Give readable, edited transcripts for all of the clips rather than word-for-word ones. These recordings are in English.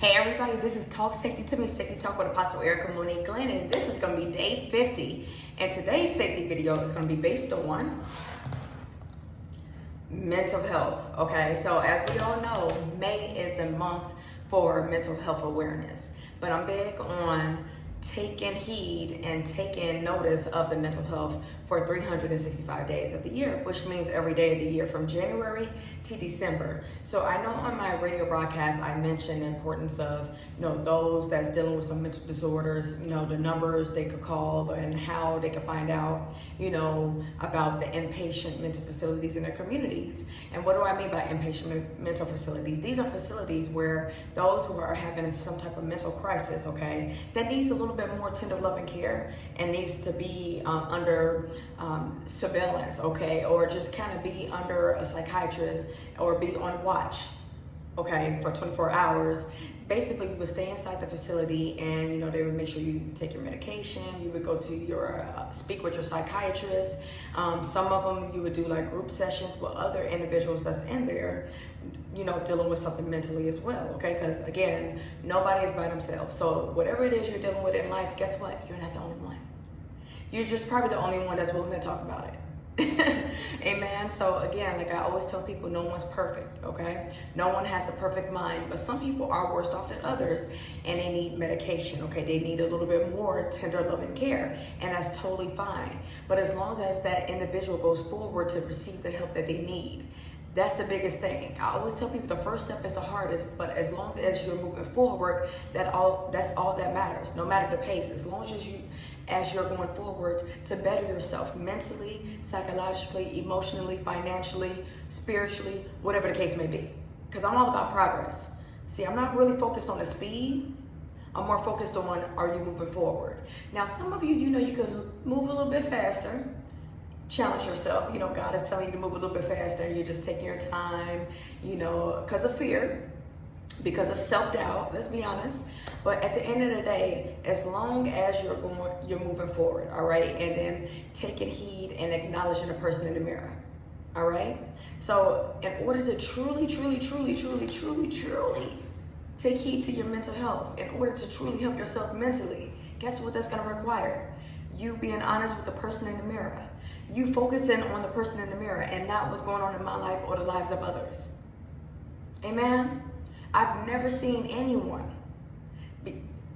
Hey everybody, this is Talk Safety to Me, Safety Talk with Apostle Erica Monique Glenn, and this is going to be day 50. And today's safety video is going to be based on mental health. Okay, so as we all know, May is the month for mental health awareness, but I'm big on taking heed and taking notice of the mental health for 365 days of the year, which means every day of the year from January to December. So I know on my radio broadcast I mentioned the importance of, those that's dealing with some mental disorders, the numbers they could call and how they could find out, about the inpatient mental facilities in their communities. And what do I mean by inpatient mental facilities? These are facilities where those who are having some type of mental crisis, that needs a little bit more tender loving care and needs to be under surveillance, or just kind of be under a psychiatrist or be on watch, for 24 hours. Basically, you would stay inside the facility and, they would make sure you take your medication. You would go to your, speak with your psychiatrist. Some of them you would do like group sessions with other individuals that's in there, dealing with something mentally as well, because again, nobody is by themselves. So whatever it is you're dealing with in life, guess what? You're not the only one. You're just probably the only one that's willing to talk about it. Amen. So again, like I always tell people, no one's perfect, No one has a perfect mind, but some people are worse off than others and they need medication, They need a little bit more tender loving care, and that's totally fine. But as long as that individual goes forward to receive the help that they need, that's the biggest thing. I always tell people the first step is the hardest, but as long as you're moving forward, that's all that matters, no matter the pace. As long as you're going forward to better yourself mentally, psychologically, emotionally, financially, spiritually, whatever the case may be. Because I'm all about progress. See, I'm not really focused on the speed. I'm more focused on, are you moving forward? Now, some of you, you can move a little bit faster. Challenge yourself. God is telling you to move a little bit faster. You're just taking your time, because of fear, because of self-doubt, let's be honest. But at the end of the day, as long as you're moving forward, all right? And then taking heed and acknowledging the person in the mirror, all right? So in order to truly take heed to your mental health, in order to truly help yourself mentally, guess what that's gonna require? You being honest with the person in the mirror. You focusing on the person in the mirror and not what's going on in my life or the lives of others. Amen? I've never seen anyone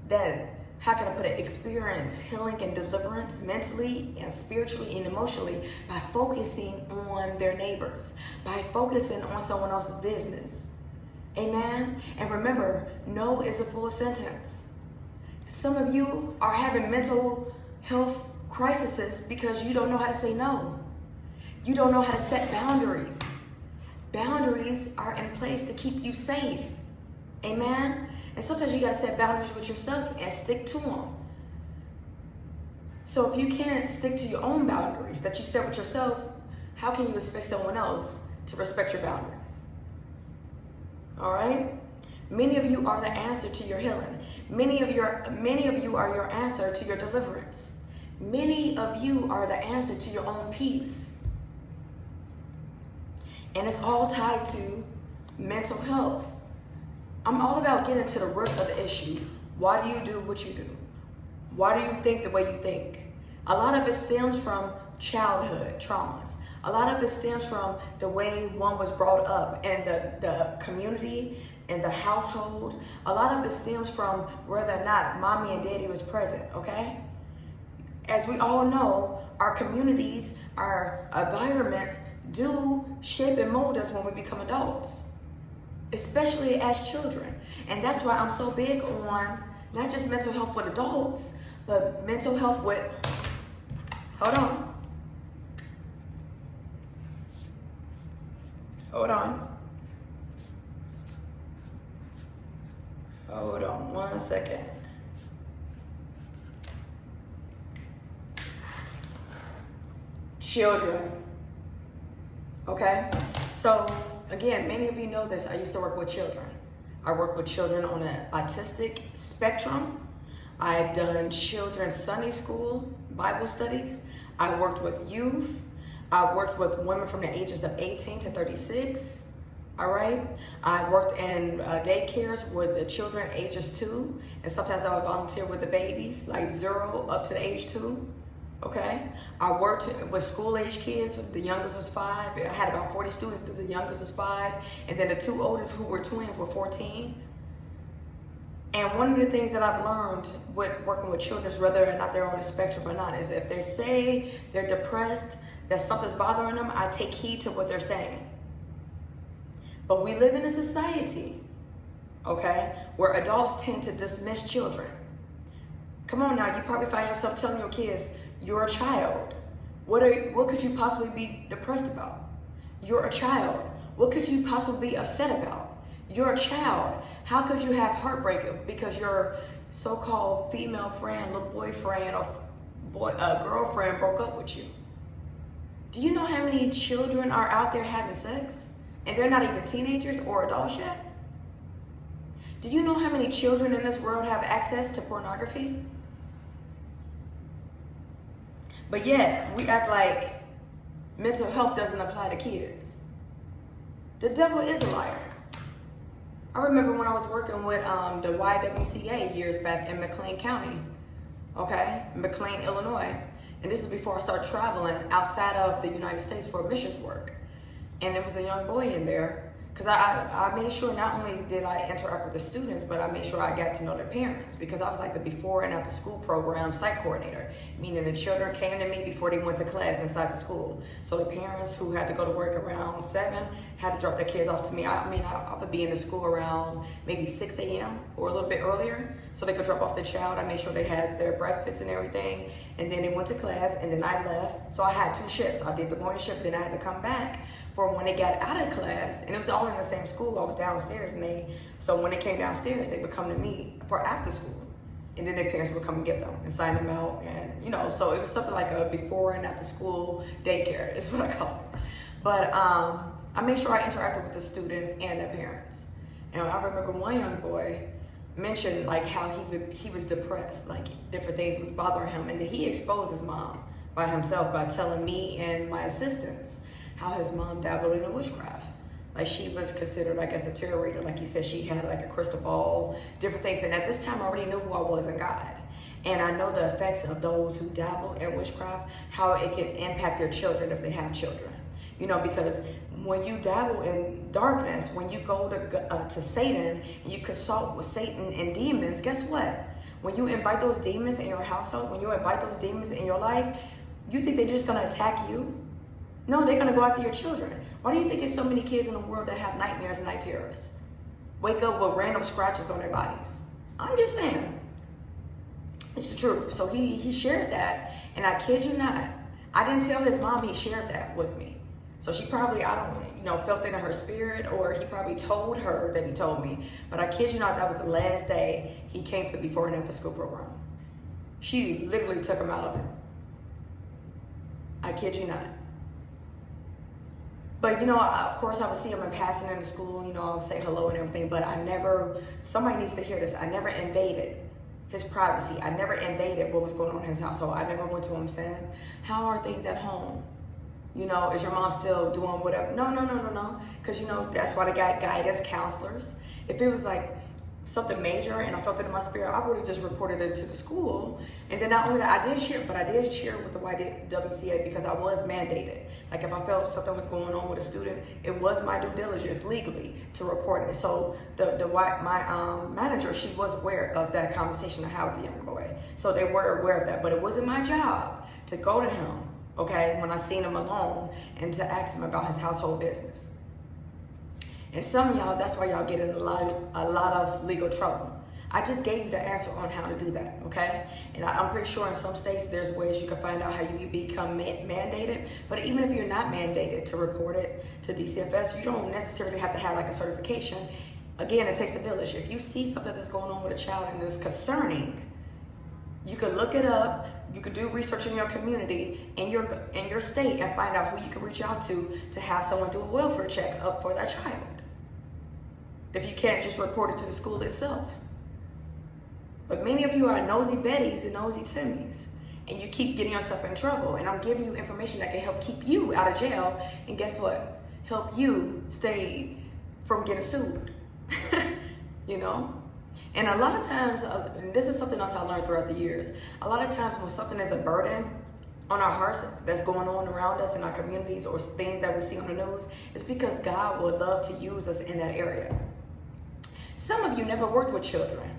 that, how can I put it, experience healing and deliverance mentally and spiritually and emotionally by focusing on their neighbors, by focusing on someone else's business. Amen? And remember, no is a full sentence. Some of you are having mental health crises because you don't know how to say no. You don't know how to set boundaries. Boundaries are in place to keep you safe. Amen? And sometimes you got to set boundaries with yourself and stick to them. So if you can't stick to your own boundaries that you set with yourself, how can you expect someone else to respect your boundaries? All right? Many of you are the answer to your healing. Many of you are your answer to your deliverance. Many of you are the answer to your own peace. And it's all tied to mental health. I'm all about getting to the root of the issue. Why do you do what you do? Why do you think the way you think? A lot of it stems from childhood traumas. A lot of it stems from the way one was brought up and the community and the household. A lot of it stems from whether or not mommy and daddy was present, As we all know, our communities, our environments do shape and mold us when we become adults, especially as children. And that's why I'm so big on not just mental health with adults, but mental health with, hold on one second. Children, So again, many of you know this. I used to work with children. I work with children on an autistic spectrum. I've done children's Sunday school, Bible studies. I worked with youth. I worked with women from the ages of 18 to 36. All right. I worked in daycares with the children ages 2, and sometimes I would volunteer with the babies, like 0 up to the age 2. Okay. I worked with school age kids. The youngest was 5. I had about 40 students. The youngest was 5, and then the 2 oldest, who were twins, were 14. And one of the things that I've learned with working with children, whether or not they're on the spectrum or not, is if they say they're depressed, that something's bothering them, I take heed to what they're saying. But we live in a society, okay, where adults tend to dismiss children. Come on now, you probably find yourself telling your kids, you're a child. What could you possibly be depressed about? You're a child. What could you possibly be upset about? You're a child. How could you have heartbreak because your so-called female friend, little boyfriend, or girlfriend broke up with you? Do you know how many children are out there having sex? And they're not even teenagers or adults yet? Do you know how many children in this world have access to pornography? But yet, we act like mental health doesn't apply to kids. The devil is a liar. I remember when I was working with the YWCA years back in McLean County, okay, McLean, Illinois. And this is before I started traveling outside of the United States for missions work. And there was a young boy in there, because I made sure not only did I interact with the students, but I made sure I got to know their parents, because I was like the before and after school program site coordinator, meaning the children came to me before they went to class inside the school. So the parents who had to go to work around 7 had to drop their kids off to me. I would be in the school around maybe 6 a.m. or a little bit earlier, so they could drop off the child. I made sure they had their breakfast and everything, and then they went to class, and then I left. So I had 2 shifts. I did the morning shift, then I had to come back for when they got out of class, and it was all in the same school. I was downstairs, and so when they came downstairs, they would come to me for after school, and then their parents would come and get them and sign them out, and so it was something like a before and after school daycare is what I call it. But I made sure I interacted with the students and their parents. And I remember one young boy mentioned like how he was depressed, like different things was bothering him, and then he exposed his mom by himself by telling me and my assistants how his mom dabbled in witchcraft. Like she was considered, I guess, a tarot reader. Like he said, she had like a crystal ball, different things. And at this time, I already knew who I was in God. And I know the effects of those who dabble in witchcraft, how it can impact their children if they have children. Because when you dabble in darkness, when you go to Satan and you consult with Satan and demons, guess what? When you invite those demons in your household, when you invite those demons in your life, you think they're just gonna attack you? No, they're gonna go after your children. Why do you think there's so many kids in the world that have nightmares and night terrors? Wake up with random scratches on their bodies. I'm just saying. It's the truth. So he shared that, and I kid you not, I didn't tell his mom he shared that with me. So she probably, felt it in her spirit, or he probably told her that he told me. But I kid you not, that was the last day he came to before and after school program. She literally took him out of it. I kid you not. But, of course, I would see him in passing in the school, I would say hello and everything, but somebody needs to hear this. I never invaded his privacy. I never invaded what was going on in his household. I never went to him saying, how are things at home? Is your mom still doing whatever? No. Because, that's why they got guidance counselors. If it was like something major and I felt it in my spirit, I would have just reported it to the school. And then not only that, I did share with the YWCA because I was mandated. Like if I felt something was going on with a student, it was my due diligence legally to report it. So my manager, she was aware of that conversation I had with the young boy. So they were aware of that, but it wasn't my job to go to him, okay, when I seen him alone and to ask him about his household business. And some of y'all, that's why y'all get in a lot of legal trouble. I just gave you the answer on how to do that, okay? And I'm pretty sure in some states there's ways you can find out how you become mandated. But even if you're not mandated to report it to DCFS, you don't necessarily have to have like a certification. Again, it takes a village. If you see something that's going on with a child and it's concerning, you could look it up. You could do research in your community, in your state, and find out who you can reach out to have someone do a welfare check up for that child. If you can't just report it to the school itself. But many of you are nosy Bettys and nosy Timmys, and you keep getting yourself in trouble. And I'm giving you information that can help keep you out of jail. And guess what? Help you stay from getting sued. You know? And a lot of times, and this is something else I learned throughout the years, a lot of times when something is a burden on our hearts that's going on around us in our communities or things that we see on the news, it's because God would love to use us in that area. Some of you never worked with children.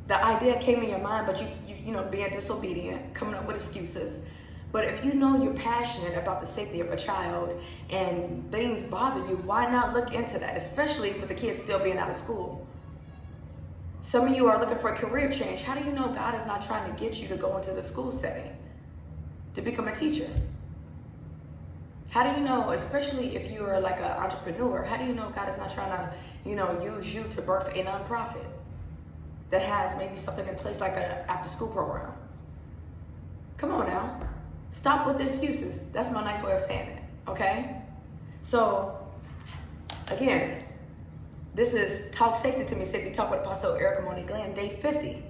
The idea came in your mind, but you know, being disobedient, coming up with excuses. But if you know you're passionate about the safety of a child and things bother you, why not look into that, especially with the kids still being out of school? Some of you are looking for a career change. How do you know God is not trying to get you to go into the school setting, to become a teacher? How do you know, especially if you are like an entrepreneur, how do you know God is not trying to, you know, use you to birth a nonprofit that has maybe something in place like an after-school program? Come on now. Stop with the excuses. That's my nice way of saying it, okay? So, again, this is Talk Safety to Me, Safety Talk with Apostle Erica Monique Glenn, day 50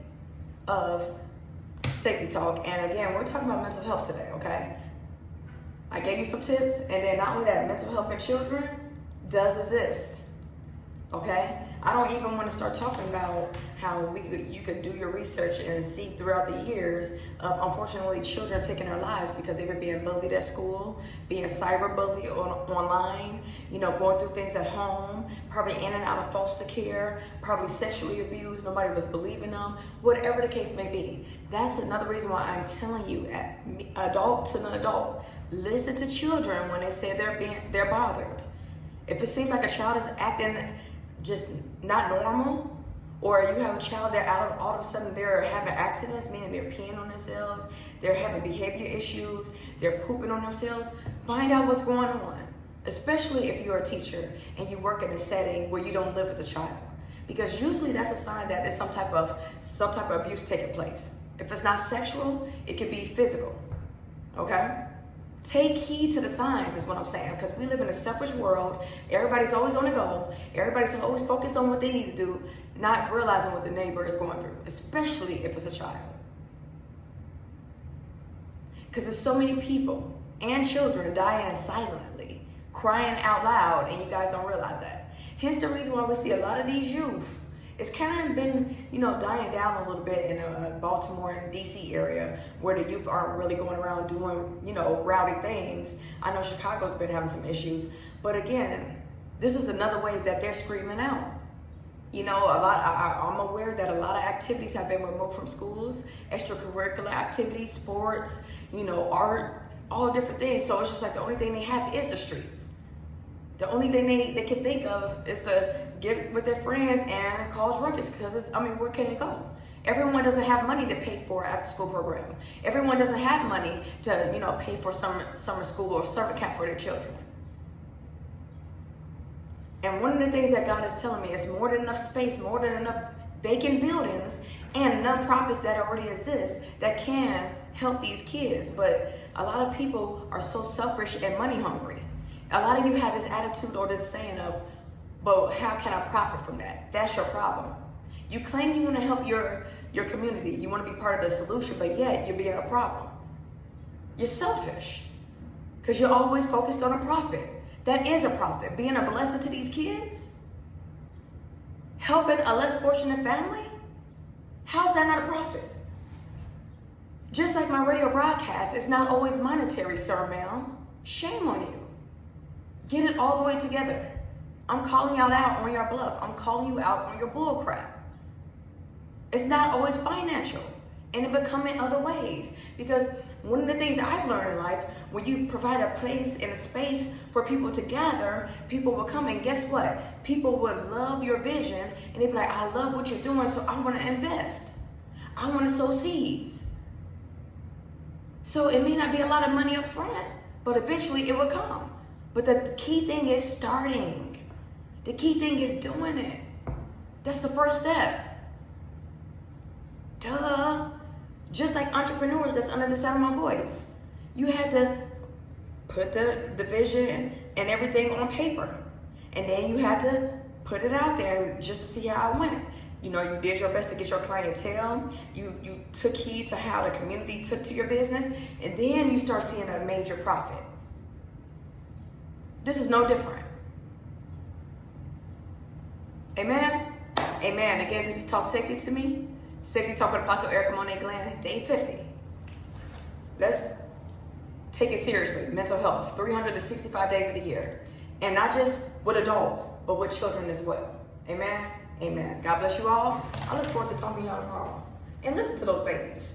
of Safety Talk. And again, we're talking about mental health today, okay? I gave you some tips, and then not only that, mental health in children does exist, okay? I don't even want to start talking about how you could do your research and see throughout the years of, unfortunately, children taking their lives because they were being bullied at school, being cyberbullied online, you know, going through things at home, probably in and out of foster care, probably sexually abused, nobody was believing them, whatever the case may be. That's another reason why I'm telling you, adult to an adult, listen to children when they say they're bothered. If it seems like a child is acting just not normal, or you have a child that all of a sudden they're having accidents, meaning they're peeing on themselves, they're having behavior issues, they're pooping on themselves, find out what's going on. Especially if you're a teacher and you work in a setting where you don't live with the child. Because usually that's a sign that there's some type of abuse taking place. If it's not sexual, it could be physical, okay? Take heed to the signs is what I'm saying, because we live in a selfish world. Everybody's always on the go. Everybody's always focused on what they need to do, not realizing what the neighbor is going through, especially if it's a child. Because there's so many people and children dying silently, crying out loud, and you guys don't realize that. Hence the reason why we see a lot of these youth. It's kind of been, you know, dying down a little bit in the Baltimore and DC area where the youth aren't really going around doing, you know, rowdy things. I know Chicago's been having some issues, but again, this is another way that they're screaming out. You know, I'm aware that a lot of activities have been removed from schools, extracurricular activities, sports, you know, art, all different things. So it's just like the only thing they have is the streets. The only thing they can think of is to get with their friends and cause ruckus, because where can they go? Everyone doesn't have money to pay for an after-school program. Everyone doesn't have money to, you know, pay for summer school or summer camp for their children. And one of the things that God is telling me is more than enough space, more than enough vacant buildings and nonprofits that already exist that can help these kids. But a lot of people are so selfish and money hungry. A lot of you have this attitude or this saying of, but how can I profit from that? That's your problem. You claim you want to help your community. You want to be part of the solution, but yet you're being a problem. You're selfish because you're always focused on a profit. That is a profit. Being a blessing to these kids, helping a less fortunate family, how is that not a profit? Just like my radio broadcast, it's not always monetary, sir, ma'am. Shame on you. Get it all the way together. I'm calling y'all out on your bluff. I'm calling you out on your bull crap. It's not always financial, and it will come in other ways. Because one of the things I've learned in life, when you provide a place and a space for people to gather, people will come, and guess what? People would love your vision, and they'd be like, I love what you're doing, so I want to invest. I want to sow seeds. So it may not be a lot of money up front, but eventually it will come. But the key thing is starting. The key thing is doing it. That's the first step. Duh. Just like entrepreneurs that's under the sound of my voice. You had to put the vision and everything on paper. And then you had to put it out there just to see how it went. You know, you did your best to get your clientele. You took heed to how the community took to your business. And then you start seeing a major profit. This is no different. Amen. Amen. Again, this is Talk Safety to Me. Safety Talk with Apostle Erica Monet Glenn, day 50. Let's take it seriously. Mental health, 365 days of the year. And not just with adults, but with children as well. Amen. Amen. God bless you all. I look forward to talking to y'all tomorrow. And listen to those babies.